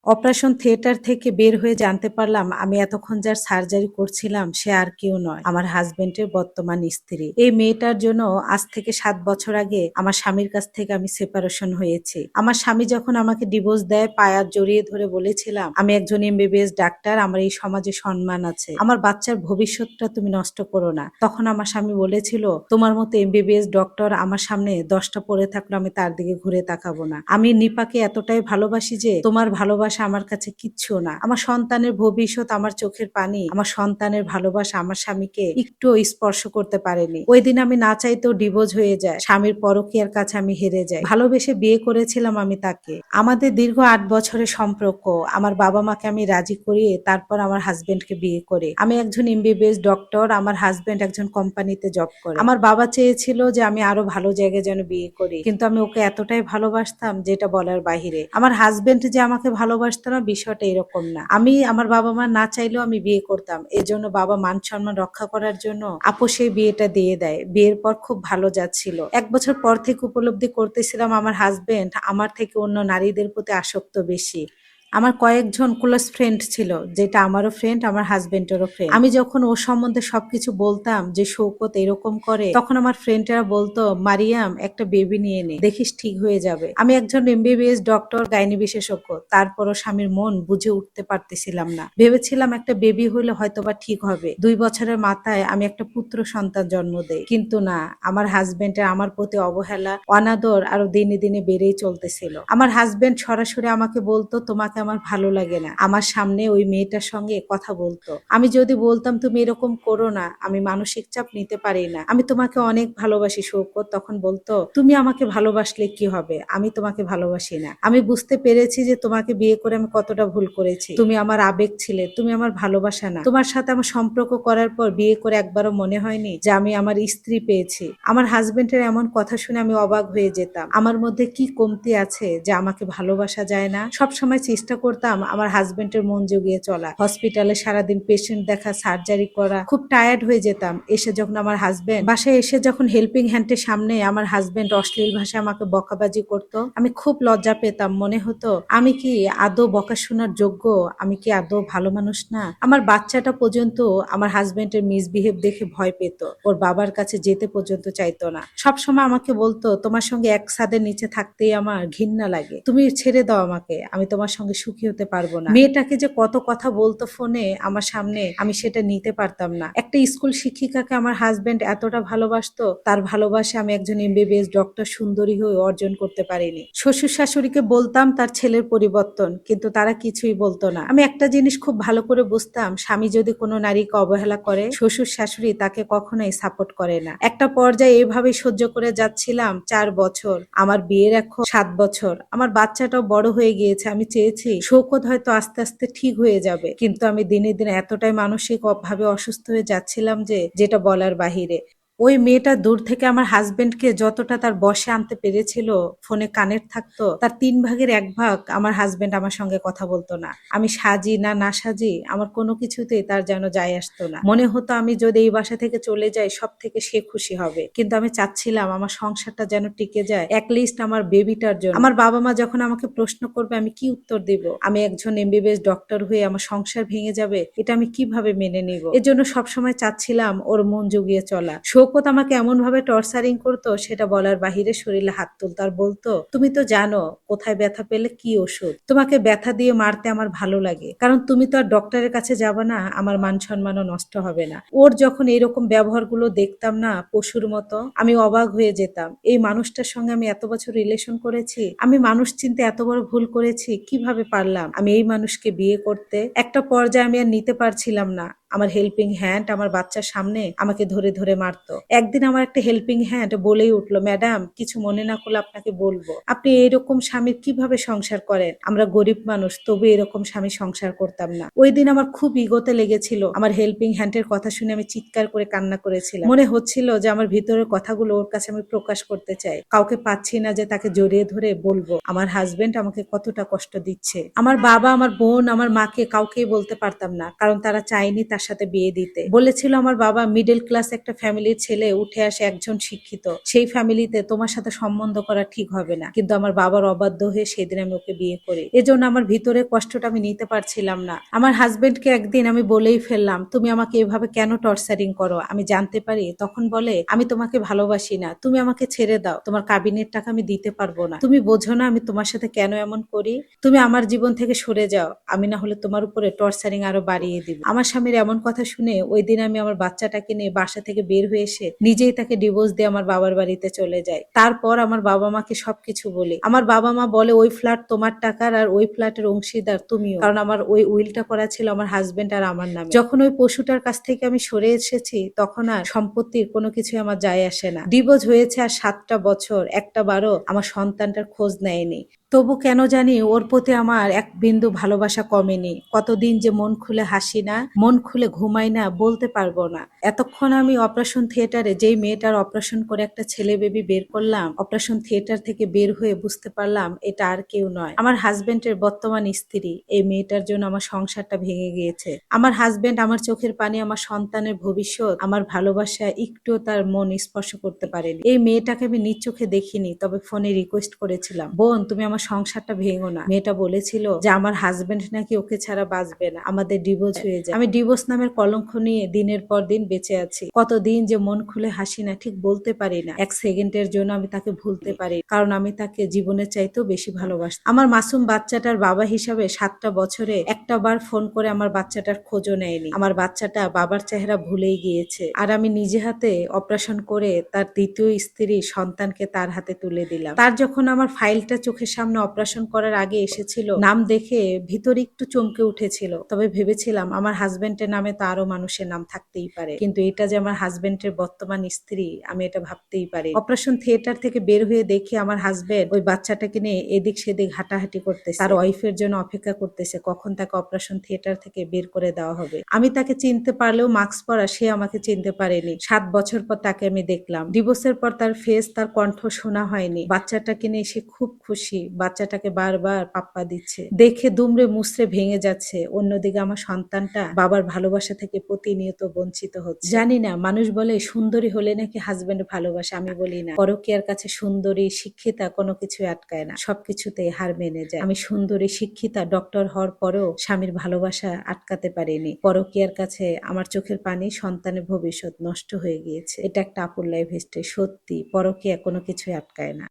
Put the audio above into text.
Operation theatre থেকে বের হয়ে জানতে পারলাম আমি এতক্ষণ যার সার্জারি করছিলাম সে আর কেউ নয়, আমার হাজবেন্ডের বর্তমান স্ত্রী। এই মেয়েটার জন্য আজ থেকে 7 বছর আগে আমার স্বামীর কাছ থেকে আমি সেপারেশন হয়েছি। আমার স্বামী যখন আমাকে ডিভোর্স দেয় পায়ার জড়িয়ে ধরে বলেছিলাম আমি একজন এমবিবিএস ডাক্তার, আমার এই সমাজে সম্মান আছে, আমার বাচ্চার ভবিষ্যৎটা তুমি নষ্ট করো না। তখন আমার স্বামী বলেছিল তোমার মতো এমবিবিএস ডক্টর আমার সামনে 10টা পড়ে থাকলে আমি তার দিকে ঘুরে তাকাবো না। আমি নিপাকে এতটাই ভালোবাসি যে তোমার ভালোবাসা আমার কাছে কিচ্ছু না। আমার সন্তানের ভবিষ্যৎ আমার চোখের পানি, আমার সন্তানের ভালোবাসা আমার স্বামীকে একটু স্পর্শ করতে পারেনি। ওই দিন আমি না চাইতেও ডিভোর্স হয়ে যায়, স্বামীর পরকীয়ার কাছে আমি হেরে যাই। ভালোবেসে বিয়ে করেছিলাম আমি তাকে। আমাদের দীর্ঘ 8 বছরের সম্পর্ক। আমার বাবা মাকে আমি রাজি করিয়ে তারপর আমার হাজবেন্ডকে বিয়ে করে। আমি একজন এমবিবিএস ডক্টর, আমার হাজবেন্ড একজন কোম্পানিতে জব করে। আমার বাবা চেয়েছিল যে আমি আরো ভালো জায়গায় যেন বিয়ে করি, কিন্তু আমি ওকে এতটাই ভালোবাসতাম যেটা বলার বাহিরে। আমার হাজবেন্ড যে আমাকে ভালোবাসতো না বিষয়টা এরকম না। আমি আমার বাবা মা না চাইলেও আমি বিয়ে করতাম, এজন্য বাবা মান সম্মান রক্ষা করার জন্য আপোষে বিয়েটা দিয়ে দেয়। বিয়ের পর খুব ভালো যাচ্ছিল। 1 বছর পর থেকে উপলব্ধি করতেছিলাম আমার হাজবেন্ড আমার থেকে অন্য নারীদের প্রতি আসক্ত বেশি। আমার কয়েকজন ক্লোজ ফ্রেন্ড ছিল, যেটা আমারও ফ্রেন্ড, আমার হাজবেন্ডেরও ফ্রেন্ড। আমি যখন ওর সম্বন্ধে সবকিছু বলতাম যে শৌকত এরকম করে, তখন আমার ফ্রেন্ডেরা বলতো মারিয়াম একটা বেবি নিয়ে নে, দেখিস ঠিক হয়ে যাবে। আমি একজন এমবিবিএস ডক্টর, গাইনি বিশেষজ্ঞ, তারপরও স্বামীর মন বুঝে উঠতে পারতেছিলাম না। ভেবেছিলাম একটা বেবি হইলে হয়তোবা ঠিক হবে। 2 বছরের মাথায় আমি একটা পুত্র সন্তান জন্ম দেই, কিন্তু না, আমার হাজবেন্ডের আমার প্রতি অবহেলা, অনাদর আরো দিনে দিনে বেড়েই চলতেছিল। আমার হাজবেন্ড সরাসরি আমাকে বলতো তোমাকে আমার ভালো লাগে না। আমার সামনে ওই মেয়েটার সঙ্গে কথা বলতো। আমি যদি বলতাম তুমি এরকম করো না, আমি মানসিক চাপ নিতে পারি না, আমি তোমাকে অনেক ভালোবাসি শৌকত, তখন বলতো তুমি আমাকে ভালোবাসলে কি হবে, আমি তোমাকে ভালোবাসি না। আমি বুঝতে পেরেছি যে তোমাকে বিয়ে করে আমি কতটা ভুল করেছি। তুমি আমার আবেগ ছিলে, তুমি আমার ভালোবাসা না। তোমার সাথে আমার সম্পর্ক করার পর বিয়ে করে একবারও মনে হয়নি যে আমি আমার স্ত্রী পেয়েছি। আমার হাজবেন্ডের এমন কথা শুনে আমি অবাক হয়ে যেতাম। আমার মধ্যে কি কমতি আছে যে আমাকে ভালোবাসা যায় না? সবসময় চেষ্টা করতাম আমার হাজবেন্ডের মন জুগিয়ে চলা। হসপিটালে সারাদিন পেশেন্ট দেখা, সার্জারি করা, খুব টায়ার্ড হয়ে যেতাম। এসে যখন আমার হাজবেন্ড বাসায় এসে যখন হেল্পিং হ্যান্ডের সামনে আমার হাজবেন্ড অশ্লীল ভাষায় আমাকে বকাবাজি করতো, আমি খুব লজ্জা পেতাম। মনে হতো আমি কি আদৌ বকা শোনার যোগ্য? আমি কি আদৌ ভালো মানুষ না? আমার বাচ্চাটা পর্যন্ত আমার হাজবেন্ডের মিসবিহেভ দেখে ভয় পেত, ওর বাবার কাছে যেতে পর্যন্ত চাইতো না। সবসময় আমাকে বলতো তোমার সঙ্গে এক ছাদের নিচে থাকতেই আমার ঘৃণা লাগে, তুমি ছেড়ে দাও আমাকে, আমি তোমার সঙ্গে সুখী হতে পারবো না। মেয়েটাকে যে কত কথা বলতো ফোনে আমার সামনে, আমি সেটা নিতে পারতাম না। একটা স্কুল শিক্ষিকাকে আমার হাজবেন্ড এতটা ভালোবাসতো, তার ভালোবাসা আমি একজন এমবিবিএস ডক্টর সুন্দরী হয়ে অর্জন করতে পারিনি। শ্বশুর শাশুড়িকে বলতাম তার ছেলের পরিবর্তন, কিন্তু তারা কিছুই বলতো না। আমি একটা জিনিস খুব ভালো করে বুঝতাম, স্বামী যদি কোনো নারীকে অবহেলা করে, শ্বশুর শাশুড়ি তাকে কখনোই সাপোর্ট করে না। একটা পর্যায়ে এভাবেই সহ্য করে যাচ্ছিলাম 4 বছর। আমার বিয়ের এখন 7 বছর। আমার বাচ্চাটাও বড় হয়ে গিয়েছে। আমি চেয়েছি শৌকত হয়তো আস্তে আস্তে ঠিক হয়ে যাবে, কিন্তু আমি দিনে দিনে এতটাই মানসিক ভাবে অসুস্থ হয়ে যাচ্ছিলাম যে যেটা বলার বাহিরে। ওই মেয়েটা দূর থেকে আমার হাজবেন্ডকে যতটা তার বশে আনতে পেরেছিল, ফোনে কানেক্ট থাকতো, তার 3 ভাগের 1 ভাগ আমার হাজবেন্ড আমার সঙ্গে কথা বলতো না। আমি সাজি না না সাজি আমার কোনো কিছুতেই তার যেন যায় আসতো না। মনে হতো আমি যদি এই বাসা থেকে চলে যাই সব থেকে সে খুশি হবে, কিন্তু আমি চাচ্ছিলাম আমার সংসারটা যেন টিকে যায়, অ্যাটলিস্ট আমার বেবিটার জন্য। আমার বাবা মা যখন আমাকে প্রশ্ন করবে আমি কি উত্তর দিব? আমি একজন এমবিবিএস ডক্টর হয়ে আমার সংসার ভেঙে যাবে, এটা আমি কিভাবে মেনে নিব? এজন্য সবসময় চাচ্ছিলাম ওর মন জুগিয়ে চলা। শৌকত আমাকে এমন ভাবে টর্চারিং করতো সেটা বলার বাহিরে। শরীরে হাত তুলতো আর বলতো তুমি তো জানো কোথায় ব্যথা পেলে কি ওষুধ, তোমাকে ব্যথা দিয়ে মারতে আমার ভালো লাগে, কারণ তুমি তো আর ডক্টরের কাছে যাবে না, আমার মান সম্মানও নষ্ট হবে না। ওর যখন এরকম ব্যবহারগুলো দেখতাম না পশুর মতো, আমি অবাক হয়ে যেতাম। এই মানুষটার সঙ্গে আমি এত বছর রিলেশন করেছি, আমি মানুষ চিনতে এত বড় ভুল করেছি, কিভাবে পারলাম আমি এই মানুষকে বিয়ে করতে? একটা পর্যায়ে আমি আর নিতে পারছিলাম না। আমার হেল্পিং হ্যান্ড আমার বাচ্চার সামনে আমাকে ধরে ধরে মারতো। একদিন আমার একটা হেল্পিং হ্যান্ড বলেই উঠলো, ম্যাডাম কিছু মনে না করলে আপনাকে বলবো, আপনি এরকম স্বামীর কিভাবে সংসার করেন? আমরা গরিব মানুষ, তবু এরকম স্বামী সংসার করতাম না। ওই দিন আমার খুব ইগোতে লেগেছিল। আমার হেল্পিং হ্যান্ডের কথা শুনে আমি চিৎকার করে কান্না করেছিলাম। মনে হচ্ছিল যে আমার ভিতরের কথাগুলো ওর কাছে আমি প্রকাশ করতে চাই, কাউকে পাচ্ছি না যে তাকে জড়িয়ে ধরে বলবো আমার হাজবেন্ড আমাকে কতটা কষ্ট দিচ্ছে। আমার বাবা, আমার বোন, আমার মাকে কাউকেই বলতে পারতাম না, কারণ তারা চায়নি তার সাথে বিয়ে দিতে। বলেছিল আমার বাবা মিডল ক্লাস একটা ফ্যামিলির ছেলে উঠে আসে একজন শিক্ষিত, সেই ফ্যামিলিতে তোমার সাথে সম্বন্ধ করা ঠিক হবে না। কিন্তু আমার বাবার অবাধ্য হয়ে সেদিন আমি ওকে বিয়ে করি। এজন্য আমার ভিতরে কষ্টটা আমি নিতে পারছিলাম না। আমার হাজবেন্ডকে একদিন আমি বলেই ফেললাম, তুমি আমাকে এভাবে কেন টর্চারিং করো, আমি জানতে পারি? তখন বলে, আমি তোমাকে ভালোবাসি না, তুমি আমাকে ছেড়ে দাও, তোমার কাবিনের টাকা আমি দিতে পারবো না, তুমি বোঝো না আমি তোমার সাথে কেন এমন করি, তুমি আমার জীবন থেকে সরে যাও, আমি না হলে তোমার উপরে টর্চারিং আরো বাড়িয়ে দিব। আমার স্বামীর এমন কথা শুনে ওই দিন আমি আমার বাচ্চাটাকে নিয়ে বাসা থেকে বের হয়ে এসে নিজেই তাকে ডিভোর্স দিয়ে আমার বাবার বাড়িতে চলে যাই। তারপর আমার বাবা মাকে সবকিছু বলি। আমার বাবা মা বলে, ওই ফ্ল্যাট তোমার টাকার আর ওই ফ্ল্যাটের অংশীদার তুমিও, কারণ আমার ওই উইলটা করা ছিল আমার হাজবেন্ড আর আমার নামে। যখন ওই পশুটার কাছ থেকে আমি সরে এসেছি তখন আর সম্পত্তির কোনো কিছু আমার যায় আসে না। ডিভোর্স হয়েছে আর 7টা বছর, একটা বারও আমার সন্তানটার খোঁজ নেয়নি। তবু কেন জানি ওর প্রতি আমার এক বিন্দু ভালোবাসা কমেনি। কতদিন যে মন খুলে হাসি না, মন খুলে ঘুমাই না, বলতে পারবো না। এতক্ষণ আমি অপারেশন থিয়েটারে যেই মেয়েটার অপারেশন করে একটা ছেলে বেবি বের করলাম, অপারেশন থিয়েটার থেকে বের হয়ে বুঝতে পারলাম এটা আর কেউ নয়, আমার হাজবেন্ডের বর্তমান স্ত্রী। এই মেয়েটার জন্য আমার সংসারটা ভেঙে গিয়েছে। আমার হাজবেন্ড আমার চোখের পানি, আমার সন্তানের ভবিষ্যৎ, আমার ভালোবাসা একটুও তার মন স্পর্শ করতে পারেনি। এই মেয়েটাকে আমি নিজ চোখে দেখিনি, তবে ফোনে রিকোয়েস্ট করেছিলাম, বোন তুমি আমার সংসারটা ভেঙো না। মেয়েটা বলেছিল যে আমার হাজবেন্ড নাকি ওকে ছাড়া বাঁচবে না, আমাদের ডিভোর্স হয়ে যায়। আমি ডিভোর্স নামের কলঙ্ক নিয়ে দিনের পর দিন বেঁচে আছি। কতদিন যে মন খুলে হাসি না, ঠিক বলতে পারি না। এক সেকেন্ডের জন্য আমি তাকে ভুলতে পারি, কারণ আমি তাকে জীবনের চাইতেও বেশি ভালোবাসি। আমার মাসুম বাচ্চাটার বাবা হিসাবে 7টা বছরে একটা বার ফোন করে আমার বাচ্চাটার খোঁজও নেয়নি। আমার বাচ্চাটা বাবার চেহারা ভুলেই গিয়েছে। আর আমি নিজে হাতে অপারেশন করে তার দ্বিতীয় স্ত্রী সন্তানকে তার হাতে তুলে দিলাম। তার যখন আমার ফাইলটা চোখের সামনে অপারেশন করার আগে এসেছিল, নাম দেখে ভিতরে একটু চমকে উঠেছিল। তবে ভেবেছিলাম আমার হাজবেন্ডের নামে তো আরো মানুষের নাম থাকতেই পারে, কিন্তু এটা যে আমার হাজবেন্ডের বর্তমান স্ত্রী আমি এটা ভাবতেই পারি। অপারেশন থিয়েটার থেকে বের হয়ে দেখি আমার হাজবেন্ড ওই বাচ্চাটাকে নিয়ে এদিক সেদিক হাঁটাহাঁটি করতেছে, তার ওয়াইফের জন্য অপেক্ষা করতেছে কখন তাকে অপারেশন থিয়েটার থেকে বের করে দেওয়া হবে। আমি তাকে চিনতে পারলেও মাস্ক পরা সে আমাকে চিনতে পারেনি। 7 বছর পর তাকে আমি দেখলাম। ডিভোর্সের পর তার ফেস, তার কণ্ঠ শোনা হয়নি। বাচ্চাটাকে নিয়ে সে খুব খুশি, বাচ্চাটাকে বারবার পাপ্পা দিচ্ছে, দেখে দুমড়ে মুচড়ে ভেঙে যাচ্ছে। অন্যদিকে আমার সন্তানটা বাবার ভালোবাসা থেকে প্রতিনিয়ত বঞ্চিত হচ্ছে। জানি না, মানুষ বলে সুন্দরী হলে নাকি হাজবেন্ড ভালোবাসে, আমি বলি না। পরকীয়ার কাছে সুন্দরী শিক্ষিতা কোনো কিছু আটকায় না, সবকিছুতে হার মেনে যায়। আমি সুন্দরী শিক্ষিতা ডক্টর হওয়ার পরেও স্বামীর ভালোবাসা আটকাতে পারিনি। পরকীয়ার কাছে আমার চোখের পানি, সন্তানের ভবিষ্যৎ নষ্ট হয়ে গিয়েছে। এটা একটা আপুর লাইফ হিস্ট্রি। সত্যি পরকীয়া কোনো কিছুই আটকায় না।